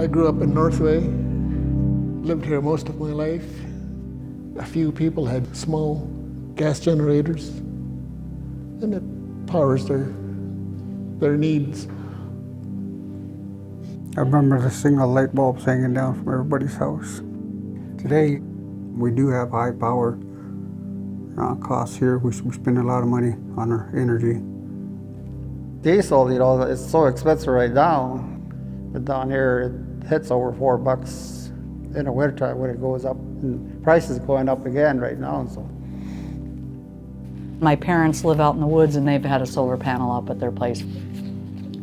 I grew up in Northway, lived here most of my life. A few people had small gas generators, and it powers their needs. I remember the single light bulbs hanging down from everybody's house. Today, we do have high power costs here. We spend a lot of money on our energy. Diesel, it's so expensive right now. But down here, it hits over $4 in the wintertime when it goes up. And prices going up again right now. So. My parents live out in the woods and they've had a solar panel up at their place.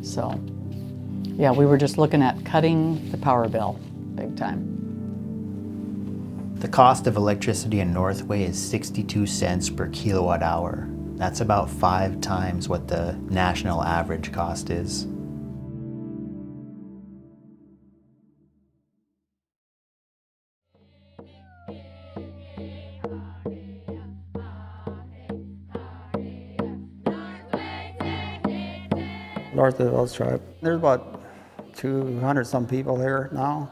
So, yeah, we were just looking at cutting the power bill big time. The cost of electricity in Northway is 62 cents per kilowatt hour. That's about 5 times what the national average cost is. Northway Village Tribe. There's about 200 some people here now.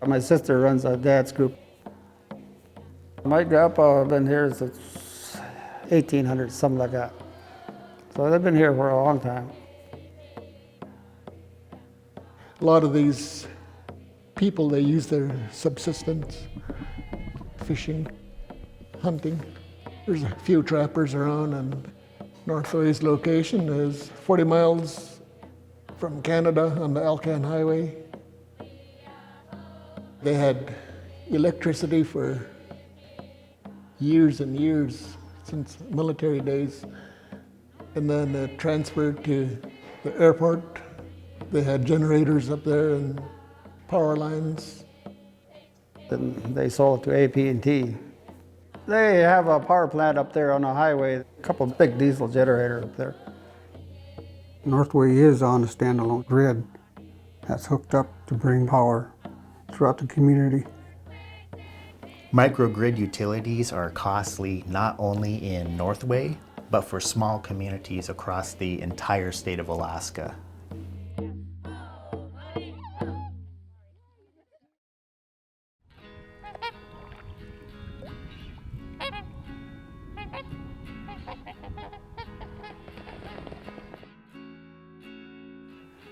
My sister runs a dad's group. My grandpa been here since 1800, something like that. So they've been here for a long time. A lot of these people, they use their subsistence, fishing, hunting. There's a few trappers around, and Northway's location is 40 miles from Canada on the Alcan Highway. They had electricity for years and years, since military days. And then it transferred to the airport. They had generators up there and power lines. Then they sold it to AT&T. They have a power plant up there on the highway, a couple of big diesel generators up there. Northway is on a standalone grid that's hooked up to bring power throughout the community. Microgrid utilities are costly not only in Northway, but for small communities across the entire state of Alaska.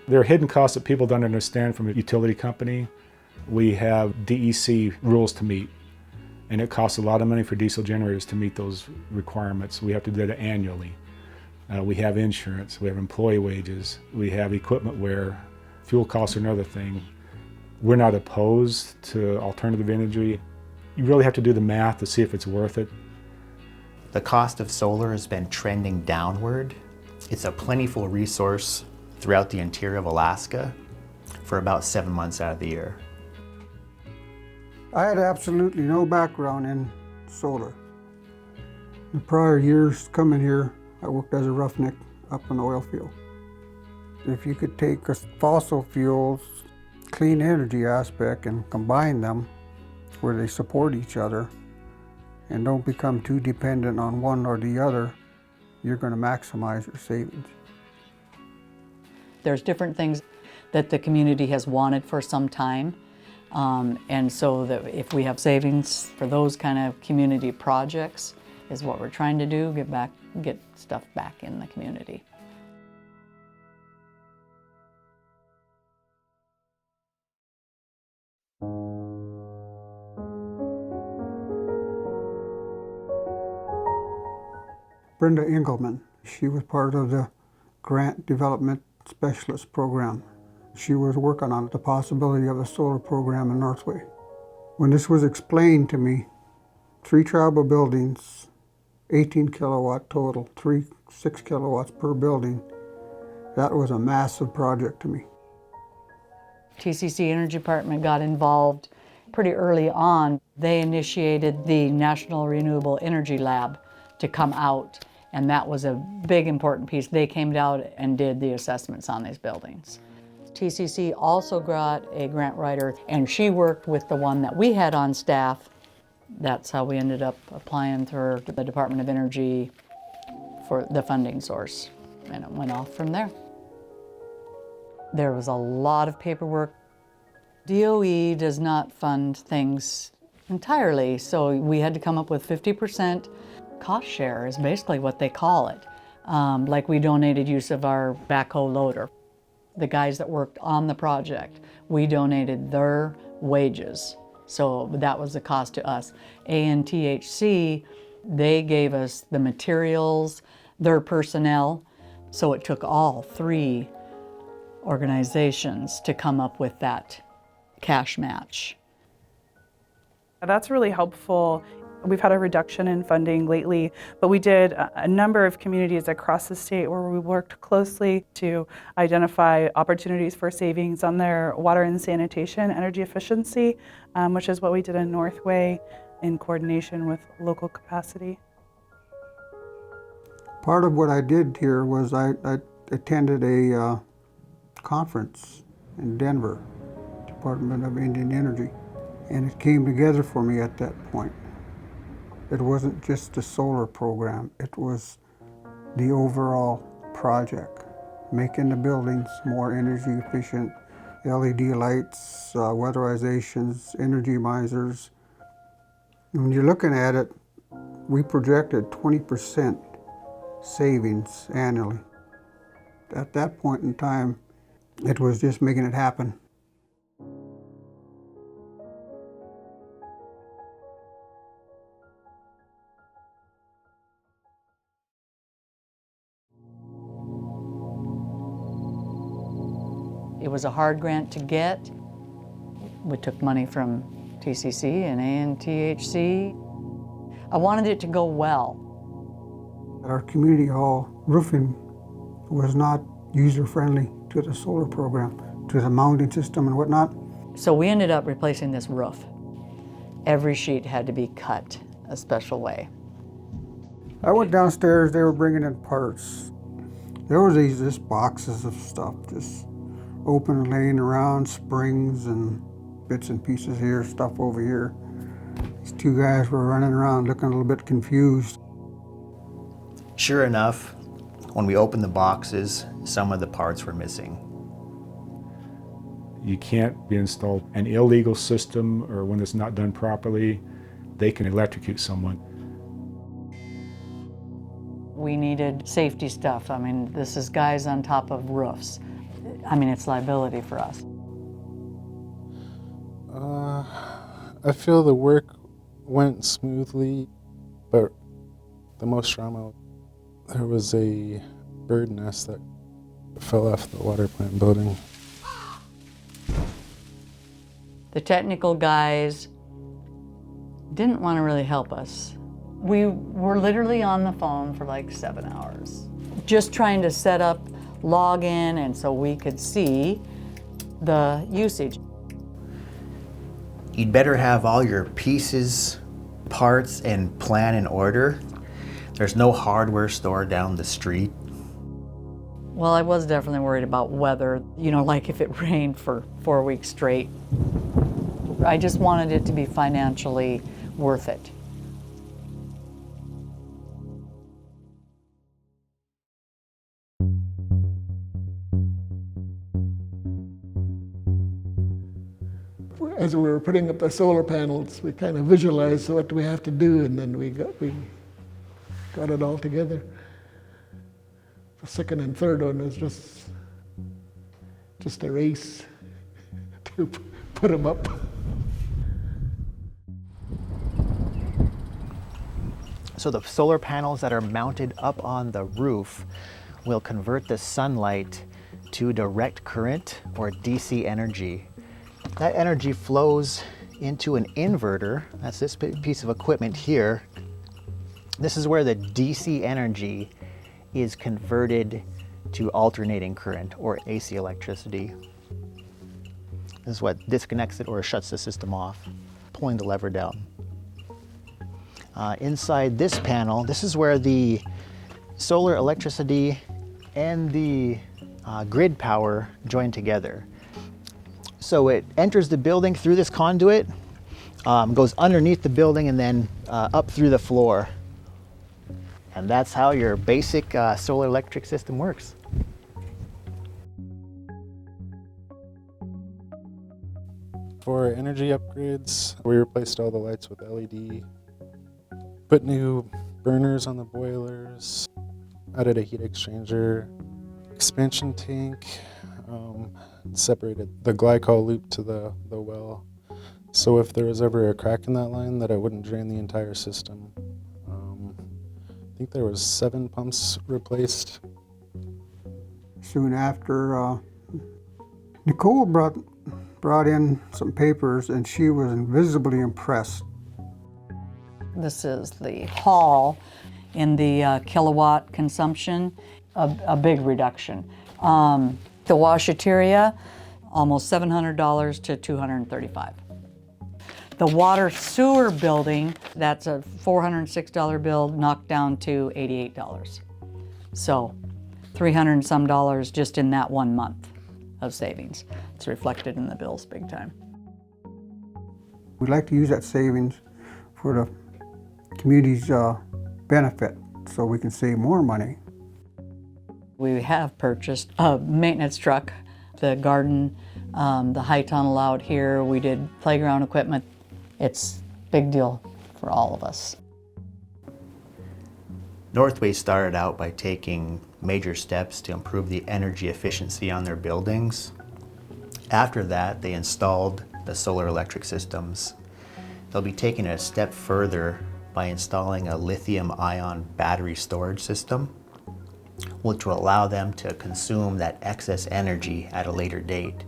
There are hidden costs that people don't understand from a utility company. We have DEC rules to meet, and it costs a lot of money for diesel generators to meet those requirements. We have to do that annually. We have insurance, we have employee wages, we have equipment wear, fuel costs are another thing. We're not opposed to alternative energy. You really have to do the math to see if it's worth it. The cost of solar has been trending downward. It's a plentiful resource throughout the interior of Alaska for about 7 months out of the year. I had absolutely no background in solar. In the prior years coming here, I worked as a roughneck up in the oil field. If you could take a fossil fuels, clean energy aspect and combine them where they support each other and don't become too dependent on one or the other, you're going to maximize your savings. There's different things that the community has wanted for some time. And so that if we have savings for those kind of community projects is what we're trying to do, get stuff back in the community. Brenda Engelman, she was part of the Grant Development Specialist Program. She was working on the possibility of a solar program in Northway. When this was explained to me, 3 tribal buildings, 18 kilowatt total, 6 kilowatts per building, that was a massive project to me. TCC Energy Department got involved pretty early on. They initiated the National Renewable Energy Lab to come out, and that was a big important piece. They came out and did the assessments on these buildings. TCC also got a grant writer, and she worked with the one that we had on staff. That's how we ended up applying through the Department of Energy for the funding source, and it went off from there. There was a lot of paperwork. DOE does not fund things entirely, so we had to come up with 50% cost share is basically what they call it. Like we donated use of our backhoe loader. The guys that worked on the project, we donated their wages. So that was the cost to us. ANTHC, they gave us the materials, their personnel. So it took all three organizations to come up with that cash match. That's really helpful. We've had a reduction in funding lately, but we did a number of communities across the state where we worked closely to identify opportunities for savings on their water and sanitation energy efficiency, which is what we did in Northway in coordination with local capacity. Part of what I did here was I attended a conference in Denver, Department of Indian Energy, and it came together for me at that point. It wasn't just the solar program, it was the overall project, making the buildings more energy efficient, LED lights, weatherizations, energy misers. When you're looking at it, we projected 20% savings annually. At that point in time, it was just making it happen. It was a hard grant to get. We took money from TCC and ANTHC. I wanted it to go well. Our community hall roofing was not user-friendly to the solar program, to the mounting system and whatnot. So we ended up replacing this roof. Every sheet had to be cut a special way. I went downstairs, they were bringing in parts. There was these boxes of stuff, just open and laying around, springs and bits and pieces here, stuff over here. These two guys were running around looking a little bit confused. Sure enough, when we opened the boxes, some of the parts were missing. You can't be installed an illegal system, or when it's not done properly, they can electrocute someone. We needed safety stuff. I mean, this is guys on top of roofs. I mean, it's liability for us. I feel the work went smoothly, but the most drama, there was a bird nest that fell off the water plant building. The technical guys didn't want to really help us. We were literally on the phone for like 7 hours, just trying to set up login and so we could see the usage. You'd better have all your pieces, parts, and plan in order. There's no hardware store down the street. Well, I was definitely worried about weather, you know, like if it rained for 4 weeks straight. I just wanted it to be financially worth it. As we were putting up the solar panels, we kind of visualized what do we have to do, and then we got it all together. The second and third one was just a race to put them up. So the solar panels that are mounted up on the roof will convert the sunlight to direct current, or DC energy. That energy flows into an inverter. That's this piece of equipment here. This is where the DC energy is converted to alternating current, or AC electricity. This is what disconnects it or shuts the system off, pulling the lever down. Inside this panel, this is where the solar electricity and the grid power join together. So it enters the building through this conduit, goes underneath the building, and then up through the floor. And that's how your basic solar electric system works. for energy upgrades. We replaced all the lights with LED, put new burners on the boilers, added a heat exchanger, expansion tank, separated the glycol loop to the well. So if there was ever a crack in that line, that it wouldn't drain the entire system. I think there was 7 pumps replaced. Soon after, Nicole brought in some papers, and she was visibly impressed. This is the hall in the kilowatt consumption, a big reduction. The washateria, almost $700 to $235. The water sewer building, that's a $406 bill, knocked down to $88. So $300 and some just in that 1 month of savings. It's reflected in the bills big time. We'd like to use that savings for the community's benefit so we can save more money. We have purchased a maintenance truck, the garden, the high tunnel out here. We did playground equipment. It's a big deal for all of us. Northway started out by taking major steps to improve the energy efficiency on their buildings. After that, they installed the solar electric systems. They'll be taking it a step further by installing a lithium-ion battery storage system, which will allow them to consume that excess energy at a later date,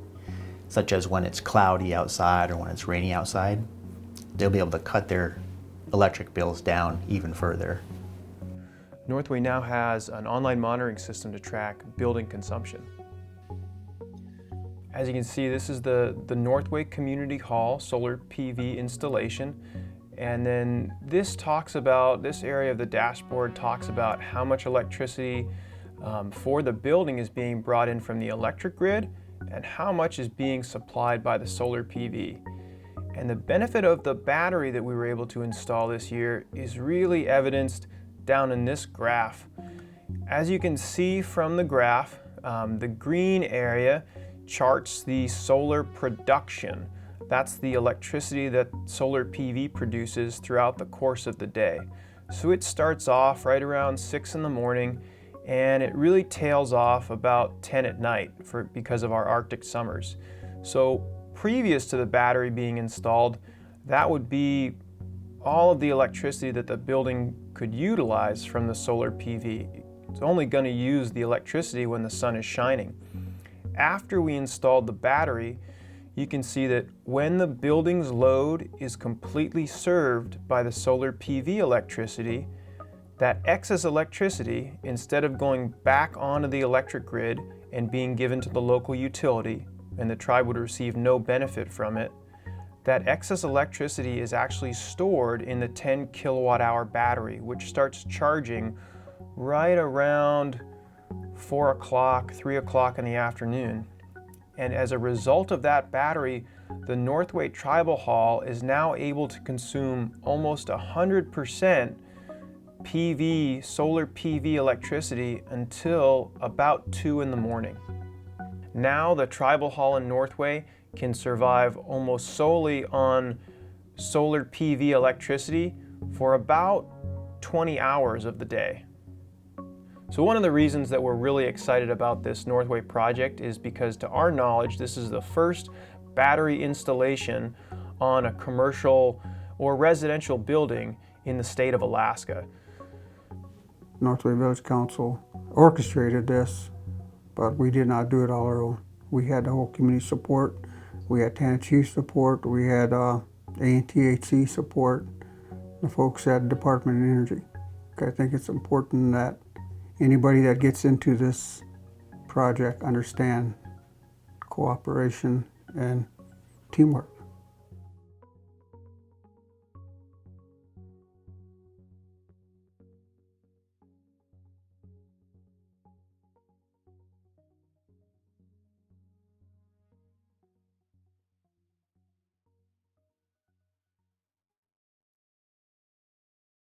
such as when it's cloudy outside or when it's rainy outside. They'll be able to cut their electric bills down even further. Northway now has an online monitoring system to track building consumption. As you can see, this is the Northway Community Hall solar PV installation. And then this area of the dashboard talks about how much electricity for the building is being brought in from the electric grid and how much is being supplied by the solar PV. And the benefit of the battery that we were able to install this year is really evidenced down in this graph. As you can see from the graph, the green area charts the solar production. That's the electricity that solar PV produces throughout the course of the day. So it starts off right around 6 in the morning and it really tails off about 10 at night because of our Arctic summers. So previous to the battery being installed, that would be all of the electricity that the building could utilize from the solar PV. It's only going to use the electricity when the sun is shining. After we installed the battery, you can see that when the building's load is completely served by the solar PV electricity, that excess electricity, instead of going back onto the electric grid and being given to the local utility, and the tribe would receive no benefit from it, that excess electricity is actually stored in the 10 kilowatt hour battery, which starts charging right around 4 o'clock, 3 o'clock in the afternoon. And as a result of that battery, the Northway Tribal Hall is now able to consume almost 100% PV, solar PV electricity until about 2 in the morning. Now the Tribal Hall in Northway can survive almost solely on solar PV electricity for about 20 hours of the day. So one of the reasons that we're really excited about this Northway project is because, to our knowledge, this is the first battery installation on a commercial or residential building in the state of Alaska. Northway Village Council orchestrated this, but we did not do it all our own. We had the whole community support. We had Tanana Chief support. We had ANTHC support. The folks at Department of Energy. I think it's important that anybody that gets into this project understand cooperation and teamwork.